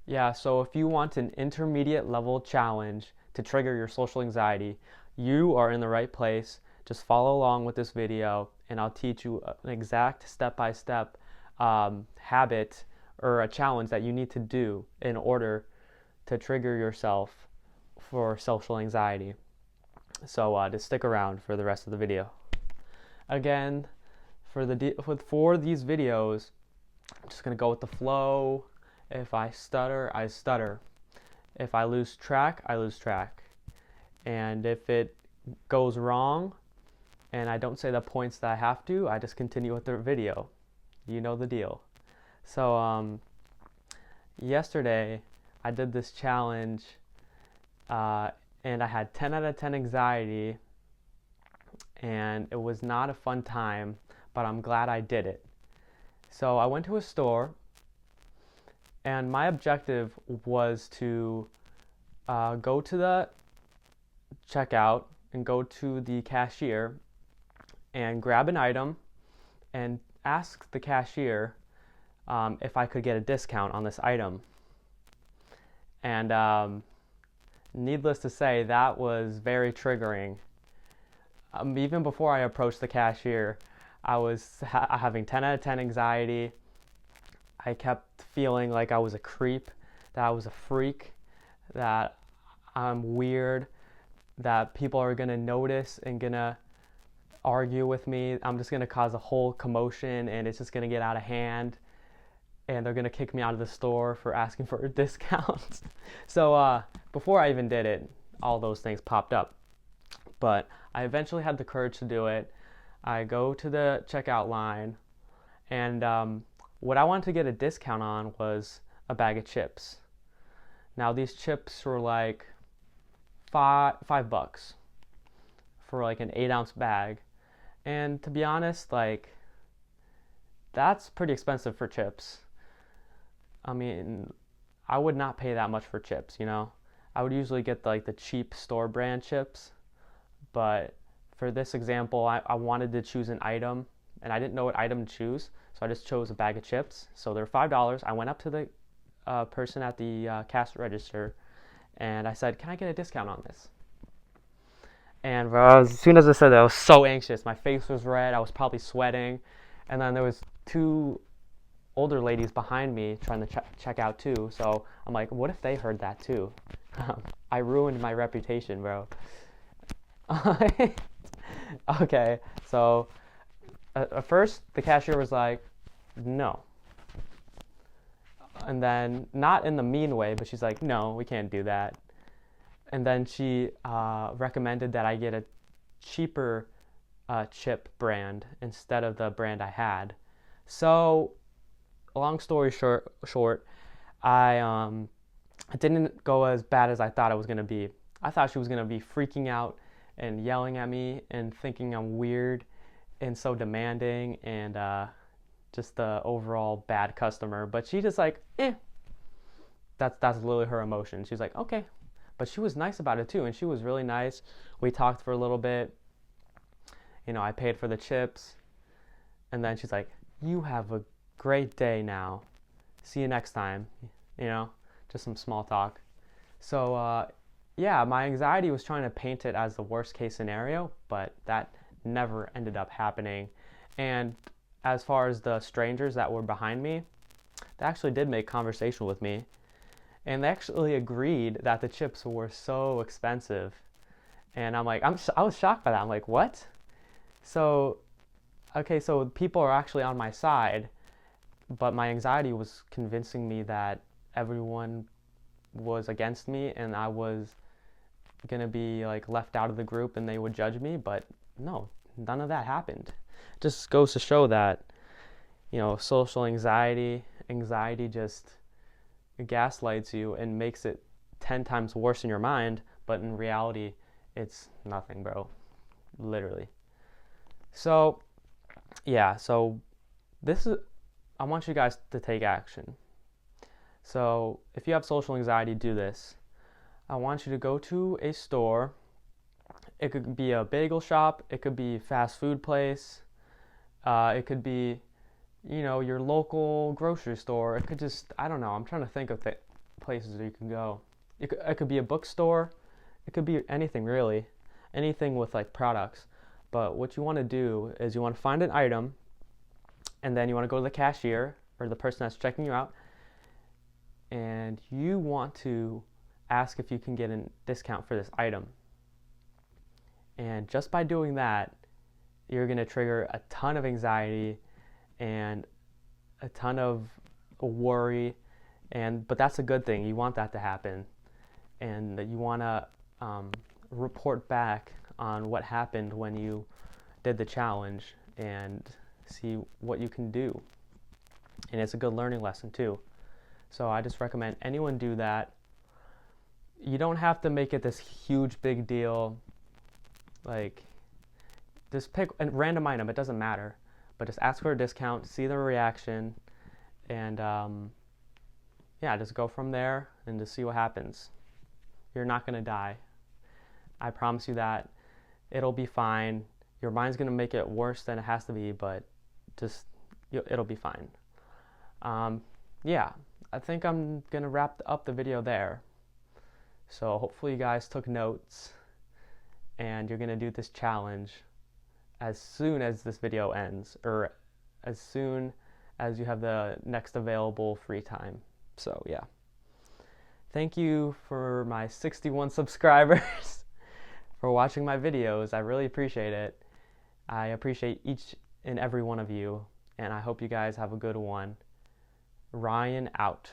Yeah, so if you want an intermediate level challenge to trigger your social anxiety, you are in the right place. Just follow along with this video and I'll teach you an exact step-by-step habit or a challenge that you need to do in order to trigger yourself for social anxiety. So just stick around for the rest of the video. Again, for these videos, I'm just gonna go with the flow. If I stutter, I stutter. If I lose track, I lose track. And if it goes wrong and I don't say the points that I have to, I just continue with the video. You know the deal. So yesterday I did this challenge uh, and I had 10 out of 10 anxiety and it was not a fun time, but I'm glad I did it. So I went to a store and my objective was to go to the checkout and go to the cashier and grab an item and ask the cashier if I could get a discount on this item. And needless to say, that was very triggering. Even before I approached the cashier, I was having 10 out of 10 anxiety. I kept feeling like I was a creep, that I was a freak, that I'm weird, that people are gonna notice and gonna argue with me. I'm just gonna cause a whole commotion and it's just gonna get out of hand and they're gonna kick me out of the store for asking for a discount. So before I even did it, all those things popped up. But I eventually had the courage to do it. I go to the checkout line and what I wanted to get a discount on was a bag of chips. Now these chips were like $5 for like an 8-ounce bag, and to be honest, like that's pretty expensive for chips. I mean, I would not pay that much for chips, you know. I would usually get like the cheap store brand chips, but for this example, I wanted to choose an item and I didn't know what item to choose, so I just chose a bag of chips. So they're $5. I went up to the person at the cash register and I said, "Can I get a discount on this?" And as soon as I said that, I was so anxious. My face was red. I was probably sweating. And then there was two older ladies behind me trying to check out too. So I'm like, what if they heard that too? I ruined my reputation, bro. Okay, so at first the cashier was like, no. And then, not in the mean way, but she's like, no, we can't do that. And then she recommended that I get a cheaper chip brand instead of the brand I had. So, long story short, it didn't go as bad as I thought it was gonna be. I thought she was gonna be freaking out and yelling at me and thinking I'm weird and so demanding and just the overall bad customer. But she just like, that's literally her emotion. She's like, okay. But she was nice about it too, and she was really nice. We talked for a little bit. You know, I paid for the chips, and then she's like, "You have a great day now. See you next time." You know, just some small talk. So yeah, my anxiety was trying to paint it as the worst case scenario, but that never ended up happening. And as far as the strangers that were behind me, they actually did make conversation with me. And they actually agreed that the chips were so expensive. And I'm like, I was shocked by that. I'm like, what? So, okay, so people are actually on my side, but my anxiety was convincing me that everyone was against me and I was gonna be like left out of the group and they would judge me. But no, none of that happened. It just goes to show that, you know, social anxiety just gaslights you and makes it 10 times worse in your mind, but in reality, it's nothing, bro. Literally. So, yeah, so this is, I want you guys to take action. So, if you have social anxiety, do this. I want you to go to a store. It could be a bagel shop, it could be a fast food place, it could be, you know, your local grocery store. It could just, I don't know, I'm trying to think of places you can go. It could be a bookstore. It could be anything really, anything with like products. But what you want to do is you want to find an item, and then you want to go to the cashier or the person that's checking you out, and you want to ask if you can get a discount for this item. And just by doing that, you're going to trigger a ton of anxiety and a ton of worry, but that's a good thing. You want that to happen, and you want to report back on what happened when you did the challenge and see what you can do. And it's a good learning lesson too. So I just recommend anyone do that. You don't have to make it this huge big deal. Like, just pick a random item, it doesn't matter, but just ask for a discount, see the reaction, and yeah, just go from there and just see what happens. You're not gonna die. I promise you that. It'll be fine. Your mind's gonna make it worse than it has to be, but just it'll be fine. Yeah, I think I'm gonna wrap up the video there. So hopefully you guys took notes, and you're gonna do this challenge as soon as this video ends, or as soon as you have the next available free time. So yeah, thank you for my 61 subscribers for watching my videos. I really appreciate it. I appreciate each and every one of you, and I hope you guys have a good one. Ryan out.